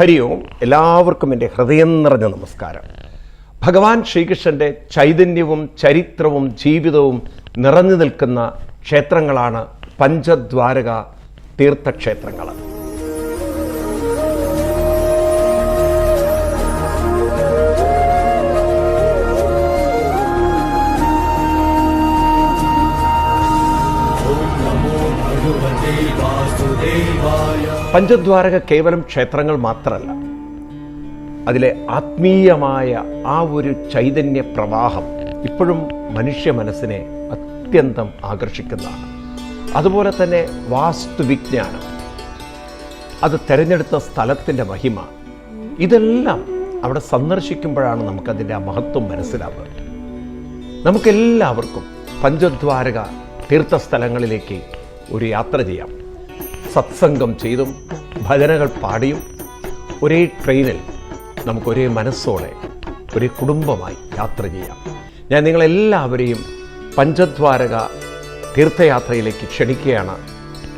ഹരി ഓം. എല്ലാവർക്കും എൻ്റെ ഹൃദയം നിറഞ്ഞ നമസ്കാരം. ഭഗവാൻ ശ്രീകൃഷ്ണൻ്റെ ചൈതന്യവും ചരിത്രവും ജീവിതവും നിറഞ്ഞു നിൽക്കുന്ന ക്ഷേത്രങ്ങളാണ് പഞ്ചദ്വാരക തീർത്ഥക്ഷേത്രങ്ങൾ. പഞ്ചദ്വാരക കേവലം ക്ഷേത്രങ്ങൾ മാത്രമല്ല, അതിലെ ആത്മീയമായ ആ ഒരു ചൈതന്യ പ്രവാഹം ഇപ്പോഴും മനുഷ്യ മനസ്സിനെ അത്യന്തം ആകർഷിക്കുന്നതാണ്. അതുപോലെ തന്നെ വാസ്തുവിജ്ഞാനം, അത് തിരഞ്ഞെടുത്ത സ്ഥലത്തിൻ്റെ മഹിമ, ഇതെല്ലാം അവിടെ സന്ദർശിക്കുമ്പോഴാണ് നമുക്കതിൻ്റെ ആ മഹത്വം മനസ്സിലാവുക. നമുക്കെല്ലാവർക്കും പഞ്ചദ്വാരക തീർത്ഥസ്ഥലങ്ങളിലേക്ക് ഒരു യാത്ര ചെയ്യാം. സത്സംഗം ചെയ്തും ഭജനകൾ പാടിയും ഒരേ ട്രെയിനിൽ നമുക്കൊരേ മനസ്സോടെ ഒരേ കുടുംബമായി യാത്ര ചെയ്യാം. ഞാൻ നിങ്ങളെല്ലാവരെയും പഞ്ചദ്വാരക തീർത്ഥയാത്രയിലേക്ക് ക്ഷണിക്കുകയാണ്.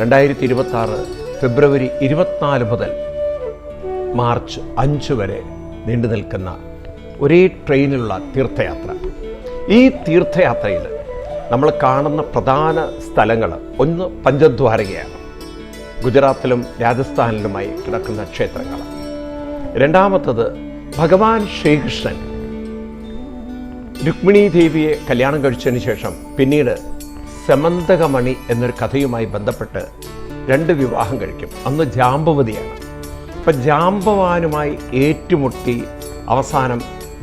2026 ഫെബ്രുവരി 24 മുതൽ മാർച്ച് 5 വരെ നീണ്ടു നിൽക്കുന്ന ഒരേ ട്രെയിനിലുള്ള തീർത്ഥയാത്ര. ഈ തീർത്ഥയാത്രയിൽ നമ്മൾ കാണുന്ന പ്രധാന സ്ഥലങ്ങൾ, ഒന്ന് പഞ്ചദ്വാരകയാണ്, ഗുജറാത്തിലും രാജസ്ഥാനിലുമായി കിടക്കുന്ന ക്ഷേത്രങ്ങൾ. രണ്ടാമത്തത് ഭഗവാൻ ശ്രീകൃഷ്ണൻ രുക്മിണി ദേവിയെ കല്യാണം കഴിച്ചതിന് ശേഷം പിന്നീട് സമന്തകമണി എന്നൊരു കഥയുമായി ബന്ധപ്പെട്ട് 2 വിവാഹം കഴിക്കും. അന്ന് ജാമ്പവതിയാണ്. അപ്പം ജാമ്പവാനുമായി ഏറ്റുമുട്ടി അവസാനം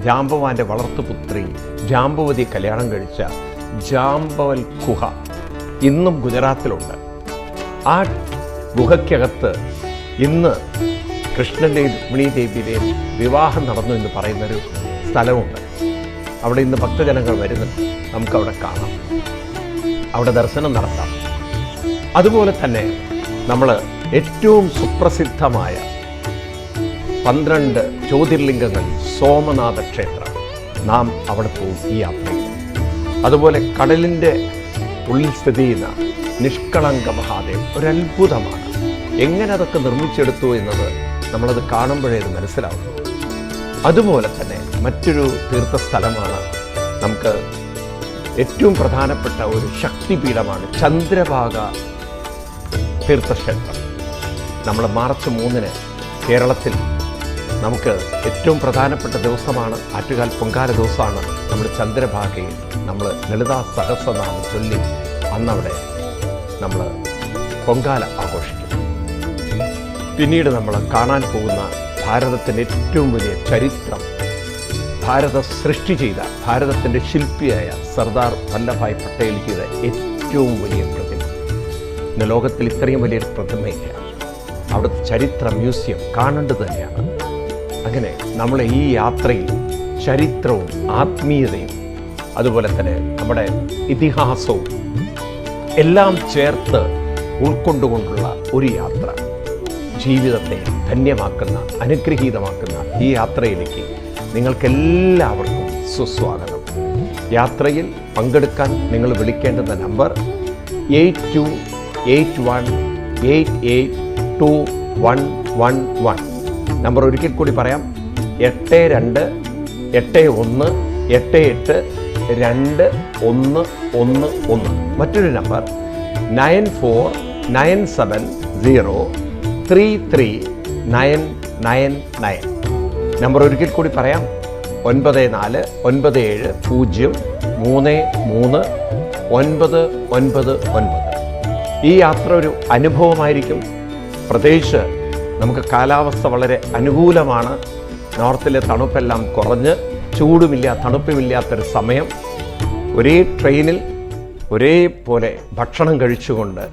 ജാമ്പവാന്റെ വളർത്തുപുത്രി ജാമ്പവതി കല്യാണം കഴിച്ച ജാമ്പവൽ ഗുഹ ഇന്നും ഗുജറാത്തിലുണ്ട്. ആ ഗുഹയ്ക്കകത്ത് ഇന്ന് കൃഷ്ണൻ്റെയും രുക്മിണി ദേവിയുടെയും വിവാഹം നടന്നു എന്ന് പറയുന്നൊരു സ്ഥലമുണ്ട്. അവിടെ ഇന്ന് ഭക്തജനങ്ങൾ വരുന്നുണ്ട്. നമുക്കവിടെ കാണാം, അവിടെ ദർശനം നടത്താം. അതുപോലെ തന്നെ നമ്മൾ ഏറ്റവും സുപ്രസിദ്ധമായ 12 ജ്യോതിർലിംഗങ്ങൾ സോമനാഥ ക്ഷേത്രം, നാം അവിടെ പോകും ഈ യാത്രയിൽ. അതുപോലെ കടലിൻ്റെ ഉള്ളിൽ സ്ഥിതി ചെയ്യുന്ന നിഷ്കളങ്ക മഹാദേവ് ഒരത്ഭുതമാണ്. എങ്ങനെ അതൊക്കെ നിർമ്മിച്ചെടുത്തു എന്നത് നമ്മളത് കാണുമ്പോഴേ അത് മനസ്സിലാവുന്നു. അതുപോലെ തന്നെ മറ്റൊരു തീർത്ഥസ്ഥലമാണ്, നമുക്ക് ഏറ്റവും പ്രധാനപ്പെട്ട ഒരു ശക്തിപീഠമാണ് ചന്ദ്രഭാഗ തീർത്ഥക്ഷേത്രം. നമ്മൾ മാർച്ച് 3 കേരളത്തിൽ നമുക്ക് ഏറ്റവും പ്രധാനപ്പെട്ട ദിവസമാണ്, ആറ്റുകാൽ പൊങ്കാല ദിവസമാണ്. നമ്മൾ ചന്ദ്രഭാഗയിൽ നമ്മൾ ലളിതാ സഹസ്രനാമം ചൊല്ലി അന്നവിടെ നമ്മൾ പൊങ്കാല ആഘോഷിക്കും. പിന്നീട് നമ്മൾ കാണാൻ പോകുന്ന ഭാരതത്തിൻ്റെ ഏറ്റവും വലിയ ചരിത്രം, ഭാരത സൃഷ്ടി ചെയ്ത ഭാരതത്തിൻ്റെ ശില്പിയായ സർദാർ വല്ലഭായ് പട്ടേൽ ചെയ്ത ഏറ്റവും വലിയ പ്രതിമ. ഇന്ന് ലോകത്തിൽ ഇത്രയും വലിയൊരു പ്രതിമയില്ല. അവിടുത്തെ ചരിത്ര മ്യൂസിയം കാണേണ്ടത് തന്നെയാണ്. അങ്ങനെ നമ്മളെ ഈ യാത്രയിൽ ചരിത്രവും ആത്മീയതയും അതുപോലെ തന്നെ നമ്മുടെ ഇതിഹാസവും എല്ലാം ചേർത്ത് ഉൾക്കൊണ്ടുകൊണ്ടുള്ള ഒരു യാത്ര, ജീവിതത്തെ ധന്യമാക്കുന്ന അനുഗ്രഹീതമാക്കുന്ന ഈ യാത്രയിലേക്ക് നിങ്ങൾക്കെല്ലാവർക്കും സുസ്വാഗതം. യാത്രയിൽ പങ്കെടുക്കാൻ നിങ്ങൾ വിളിക്കേണ്ടുന്ന നമ്പർ 8281882111. നമ്പർ ഒരിക്കൽ കൂടി പറയാം, 8281882111. മറ്റൊരു നമ്പർ 9497033999. നമ്പർ ഒരിക്കൽ കൂടി പറയാം, 9497033999. ഈ യാത്ര ഒരു അനുഭവമായിരിക്കും. പ്രത്യേകിച്ച് നമുക്ക് കാലാവസ്ഥ വളരെ അനുകൂലമാണ്. നോർത്തിലെ തണുപ്പെല്ലാം കുറഞ്ഞ് ചൂടുമില്ല തണുപ്പുമില്ലാത്തൊരു സമയം. ഒരേ ട്രെയിനിൽ ഒരേപോലെ ഭക്ഷണം കഴിച്ചുകൊണ്ട്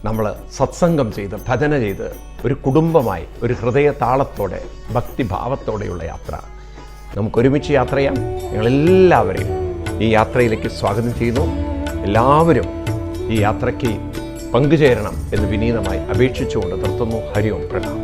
നമ്മൾ സത്സംഗം ചെയ്ത് ഭജന ചെയ്ത് ഒരു കുടുംബമായി ഒരു ഹൃദയ താളത്തോടെ ഭക്തിഭാവത്തോടെയുള്ള യാത്ര. നമുക്കൊരുമിച്ച് യാത്ര ചെയ്യാം. ഞങ്ങളെല്ലാവരെയും ഈ യാത്രയിലേക്ക് സ്വാഗതം ചെയ്യുന്നു. എല്ലാവരും ഈ യാത്രയ്ക്ക് പങ്കുചേരണം എന്ന് വിനീതമായി അപേക്ഷിച്ചുകൊണ്ട് നിർത്തുന്നു. ഹരി ഓം. പ്രണാമം.